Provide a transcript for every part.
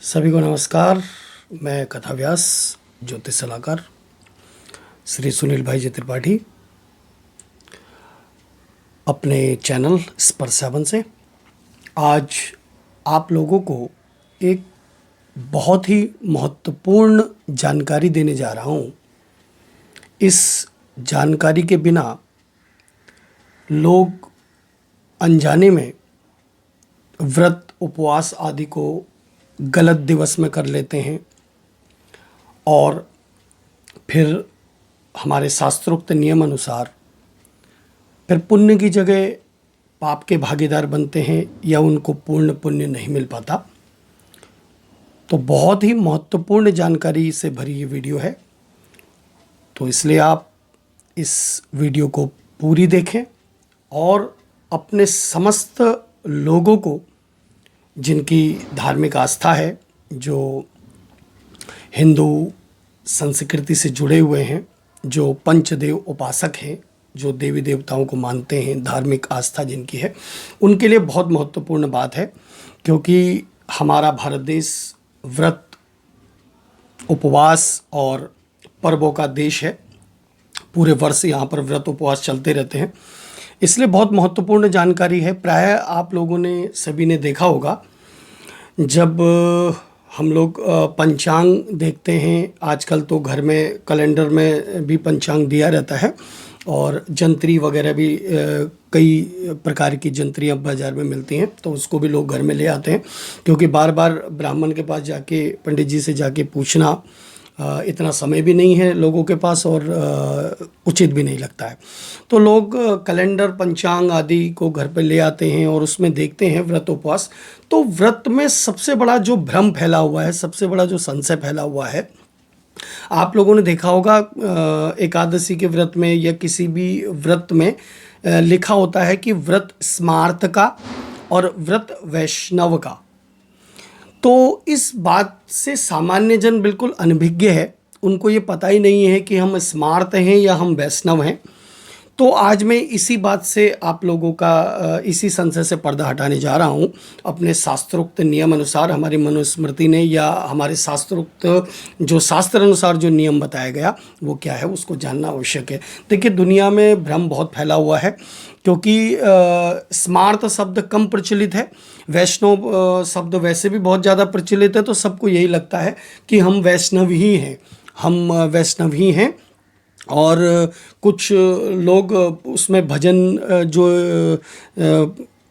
सभी को नमस्कार। मैं कथाव्यास ज्योतिष सलाहकार श्री सुनील भाई जी त्रिपाठी अपने चैनल स्पर्श 7 से आज आप लोगों को एक बहुत ही महत्वपूर्ण जानकारी देने जा रहा हूँ। इस जानकारी के बिना लोग अनजाने में व्रत उपवास आदि को गलत दिवस में कर लेते हैं और फिर हमारे शास्त्रोक्त नियम अनुसार फिर पुण्य की जगह पाप के भागीदार बनते हैं या उनको पूर्ण पुण्य नहीं मिल पाता। तो बहुत ही महत्वपूर्ण जानकारी से भरी ये वीडियो है, तो इसलिए आप इस वीडियो को पूरी देखें और अपने समस्त लोगों को जिनकी धार्मिक आस्था है, जो हिंदू संस्कृति से जुड़े हुए हैं, जो पंचदेव उपासक हैं, जो देवी देवताओं को मानते हैं, धार्मिक आस्था जिनकी है, उनके लिए बहुत महत्वपूर्ण बात है। क्योंकि हमारा भारत देश व्रत उपवास और पर्वों का देश है। पूरे वर्ष यहाँ पर व्रत उपवास चलते रहते हैं, इसलिए बहुत महत्वपूर्ण जानकारी है। प्रायः आप लोगों ने सभी ने देखा होगा, जब हम लोग पंचांग देखते हैं, आजकल तो घर में कैलेंडर में भी पंचांग दिया रहता है और जंत्री वगैरह भी कई प्रकार की जंत्रियाँ बाज़ार में मिलती हैं, तो उसको भी लोग घर में ले आते हैं। क्योंकि बार बार ब्राह्मण के पास जाके, पंडित जी से जाके पूछना इतना समय भी नहीं है लोगों के पास और उचित भी नहीं लगता है। तो लोग कैलेंडर पंचांग आदि को घर पे ले आते हैं और उसमें देखते हैं व्रत उपवास। तो व्रत में सबसे बड़ा जो भ्रम फैला हुआ है, सबसे बड़ा जो संशय फैला हुआ है, आप लोगों ने देखा होगा एकादशी के व्रत में या किसी भी व्रत में लिखा होता है कि व्रत स्मार्त का और व्रत वैष्णव का। तो इस बात से सामान्य जन बिल्कुल अनभिज्ञ है, उनको ये पता ही नहीं है कि हम स्मार्त हैं या हम वैष्णव हैं। तो आज मैं इसी बात से आप लोगों का इसी संशय से पर्दा हटाने जा रहा हूँ। अपने शास्त्रोक्त नियम अनुसार, हमारी मनुस्मृति ने या हमारे शास्त्रोक्त जो शास्त्र अनुसार जो नियम बताया गया वो क्या है, उसको जानना आवश्यक है। देखिए, दुनिया में भ्रम बहुत फैला हुआ है, क्योंकि स्मार्त शब्द कम प्रचलित है, वैष्णव शब्द वैसे भी बहुत ज़्यादा प्रचलित है। तो सबको यही लगता है कि हम वैष्णव ही हैं, हम वैष्णव ही हैं। और कुछ लोग उसमें भजन जो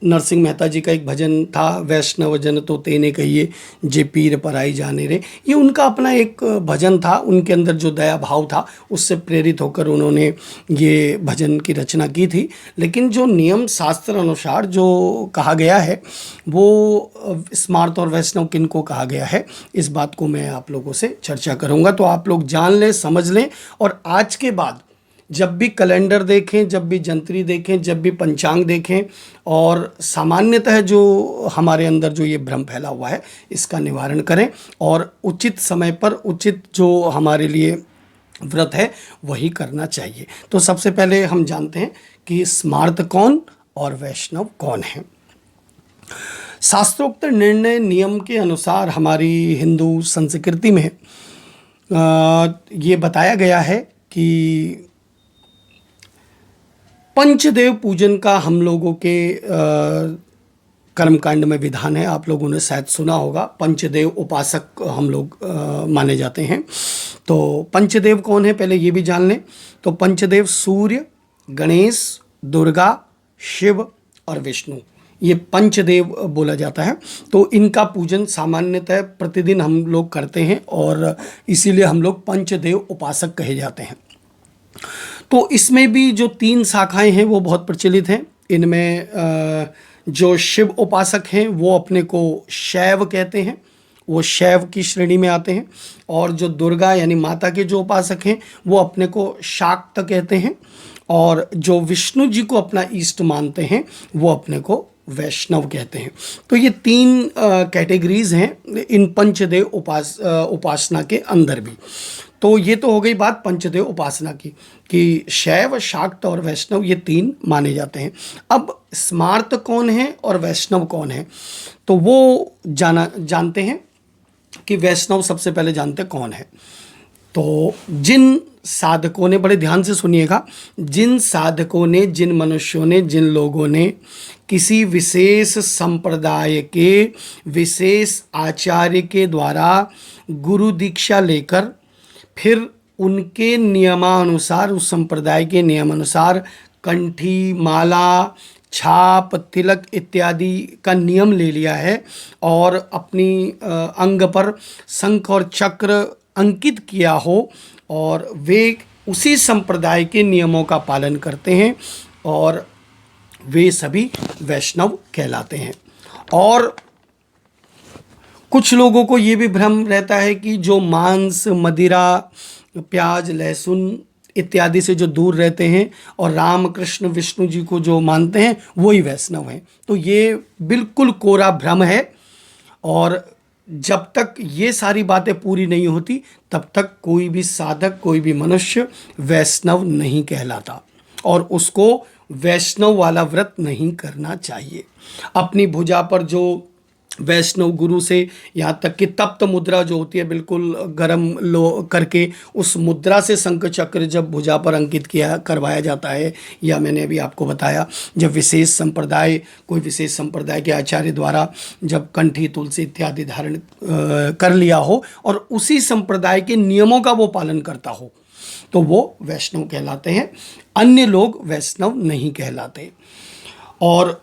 नरसिंह मेहता जी का एक भजन था, वैष्णव जन तो तेने कहिए जे पीर पराई जाने रे, ये उनका अपना एक भजन था। उनके अंदर जो दया भाव था उससे प्रेरित होकर उन्होंने ये भजन की रचना की थी। लेकिन जो नियम शास्त्र अनुसार जो कहा गया है, वो स्मार्त और वैष्णव किन को कहा गया है, इस बात को मैं आप लोगों से चर्चा करूँगा। तो आप लोग जान लें, समझ लें, और आज के बाद जब भी कैलेंडर देखें, जब भी जंत्री देखें, जब भी पंचांग देखें, और सामान्यतः जो हमारे अंदर जो ये भ्रम फैला हुआ है, इसका निवारण करें और उचित समय पर उचित जो हमारे लिए व्रत है वही करना चाहिए। तो सबसे पहले हम जानते हैं कि स्मार्त कौन और वैष्णव कौन है। शास्त्रोक्त निर्णय नियम के अनुसार हमारी हिंदू संस्कृति में ये बताया गया है कि पंचदेव पूजन का हम लोगों के कर्मकांड में विधान है। आप लोगों ने शायद सुना होगा, पंचदेव उपासक हम लोग माने जाते हैं। तो पंचदेव कौन है, पहले ये भी जान लें। तो पंचदेव सूर्य, गणेश, दुर्गा, शिव और विष्णु, ये पंचदेव बोला जाता है। तो इनका पूजन सामान्यतः प्रतिदिन हम लोग करते हैं और इसीलिए हम लोग पंचदेव उपासक कहे जाते हैं। तो इसमें भी जो 3 शाखाएं हैं वो बहुत प्रचलित हैं। इनमें जो शिव उपासक हैं वो अपने को शैव कहते हैं, वो शैव की श्रेणी में आते हैं। और जो दुर्गा यानी माता के जो उपासक हैं वो अपने को शाक्त कहते हैं। और जो विष्णु जी को अपना इष्ट मानते हैं वो अपने को वैष्णव कहते हैं। तो ये 3 कैटेगरीज हैं इन पंचदेव उपासना के अंदर भी। तो ये तो हो गई बात पंचदेव उपासना की, कि शैव, शाक्त और वैष्णव ये 3 माने जाते हैं। अब स्मार्त कौन है और वैष्णव कौन है, तो वो जानते हैं। कि वैष्णव सबसे पहले जानते कौन है। तो जिन साधकों ने, बड़े ध्यान से सुनिएगा, जिन साधकों ने, जिन मनुष्यों ने, जिन लोगों ने किसी विशेष संप्रदाय के विशेष आचार्य के द्वारा गुरु दीक्षा लेकर फिर उनके नियमानुसार, उस संप्रदाय के नियमानुसार कंठी, माला, छाप, तिलक इत्यादि का नियम ले लिया है और अपनी अंग पर शंख और चक्र अंकित किया हो, और वे उसी संप्रदाय के नियमों का पालन करते हैं और वे सभी वैष्णव कहलाते हैं। और कुछ लोगों को ये भी भ्रम रहता है कि जो मांस, मदिरा, प्याज, लहसुन इत्यादि से जो दूर रहते हैं और राम, कृष्ण, विष्णु जी को जो मानते हैं वही वैष्णव हैं। तो ये बिल्कुल कोरा भ्रम है, और जब तक ये सारी बातें पूरी नहीं होती तब तक कोई भी साधक, कोई भी मनुष्य वैष्णव नहीं कहलाता और उसको वैष्णव वाला व्रत नहीं करना चाहिए। अपनी भुजा पर जो वैष्णव गुरु से, यहाँ तक कि तप्त मुद्रा जो होती है, बिल्कुल गरम लो करके उस मुद्रा से शंख चक्र जब भुजा पर अंकित किया करवाया जाता है, या मैंने अभी आपको बताया जब विशेष संप्रदाय, कोई विशेष संप्रदाय के आचार्य द्वारा जब कंठी, तुलसी इत्यादि धारण कर लिया हो और उसी संप्रदाय के नियमों का वो पालन करता हो, तो वो वैष्णव कहलाते हैं। अन्य लोग वैष्णव नहीं कहलाते। और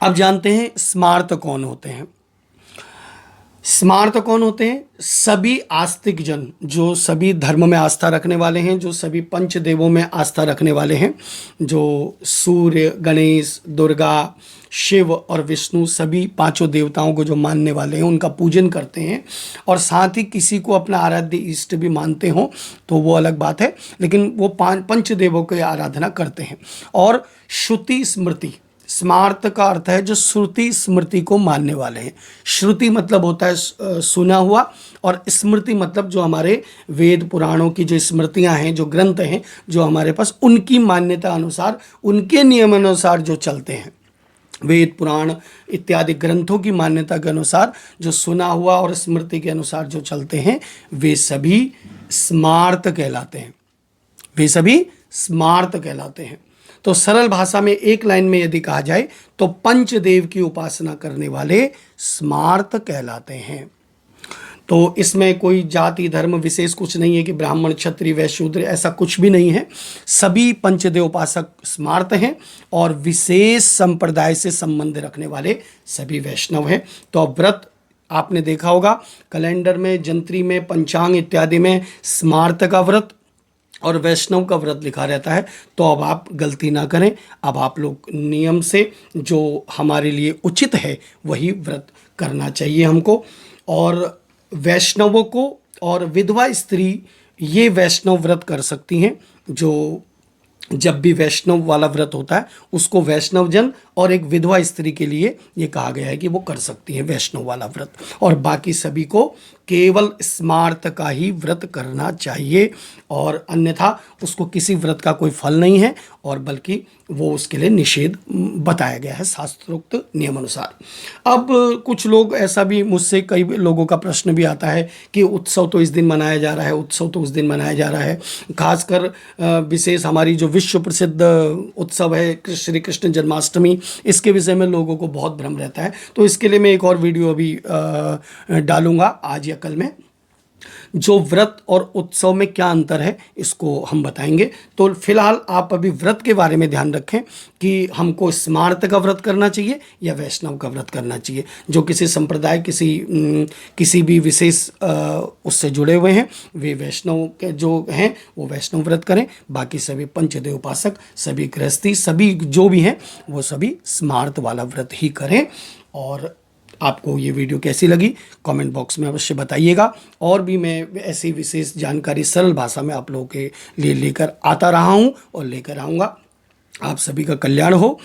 अब जानते हैं स्मार्त कौन होते हैं। स्मार्त कौन होते हैं? सभी आस्तिक जन, जो सभी धर्म में आस्था रखने वाले हैं, जो सभी पंचदेवों में आस्था रखने वाले हैं, जो सूर्य, गणेश, दुर्गा, शिव और विष्णु, सभी पांचों देवताओं को जो मानने वाले हैं, उनका पूजन करते हैं, और साथ ही किसी को अपना आराध्य इष्ट भी मानते हों तो वो अलग बात है, लेकिन वो पंचदेवों की आराधना करते हैं। और श्रुति स्मृति, स्मार्त का अर्थ है जो श्रुति स्मृति को मानने वाले हैं। श्रुति मतलब होता है सुना हुआ, और स्मृति मतलब जो हमारे वेद पुराणों की जो स्मृतियां हैं, जो ग्रंथ हैं, जो हमारे पास, उनकी मान्यता अनुसार, उनके नियमानुसार जो चलते हैं, वेद पुराण इत्यादि ग्रंथों की मान्यता के अनुसार जो सुना हुआ और स्मृति के अनुसार जो चलते हैं, वे सभी स्मार्त कहलाते हैं। वे सभी स्मार्त कहलाते हैं। तो सरल भाषा में एक लाइन में यदि कहा जाए तो पंचदेव की उपासना करने वाले स्मार्त कहलाते हैं। तो इसमें कोई जाति धर्म विशेष कुछ नहीं है कि ब्राह्मण, क्षत्रिय, वैश्य, शूद्र, ऐसा कुछ भी नहीं है। सभी पंचदेव उपासक स्मार्त हैं और विशेष संप्रदाय से संबंध रखने वाले सभी वैष्णव हैं। तो अब व्रत आपने देखा होगा कैलेंडर में, जंत्री में, पंचांग इत्यादि में स्मार्त का व्रत और वैष्णव का व्रत लिखा रहता है। तो अब आप गलती ना करें, अब आप लोग नियम से जो हमारे लिए उचित है वही व्रत करना चाहिए हमको। और वैष्णवों को और विधवा स्त्री ये वैष्णव व्रत कर सकती हैं। जो जब भी वैष्णव वाला व्रत होता है उसको वैष्णव जन और एक विधवा स्त्री के लिए ये कहा गया है कि वो कर सकती हैं वैष्णव वाला व्रत, और बाकी सभी को केवल स्मार्त का ही व्रत करना चाहिए, और अन्यथा उसको किसी व्रत का कोई फल नहीं है, और बल्कि वो उसके लिए निषेध बताया गया है शास्त्रोक्त नियम अनुसार। अब कुछ लोग ऐसा भी, मुझसे कई लोगों का प्रश्न भी आता है कि उत्सव तो इस दिन मनाया जा रहा है, उत्सव तो उस दिन मनाया जा रहा है। खासकर विशेष हमारी जो विश्व प्रसिद्ध उत्सव है श्री कृष्ण जन्माष्टमी, इसके विषय में लोगों को बहुत भ्रम रहता है। तो इसके लिए मैं एक और वीडियो अभी डालूंगा आज या कल में। जो व्रत और उत्सव में क्या अंतर है इसको हम बताएंगे। तो फिलहाल आप अभी व्रत के बारे में ध्यान रखें कि हमको स्मार्त का व्रत करना चाहिए या वैष्णव का व्रत करना चाहिए। जो किसी संप्रदाय, किसी भी विशेष उससे जुड़े हुए हैं, वे वैष्णव के जो हैं वो वैष्णव व्रत करें। बाकी सभी पंचदेव उपासक, सभी गृहस्थी, सभी जो भी हैं वो सभी स्मार्त वाला व्रत ही करें। और आपको ये वीडियो कैसी लगी कमेंट बॉक्स में अवश्य बताइएगा। और भी मैं ऐसी विशेष जानकारी सरल भाषा में आप लोगों के लिए लेकर आता रहा हूँ और लेकर आऊँगा। आप सभी का कल्याण हो।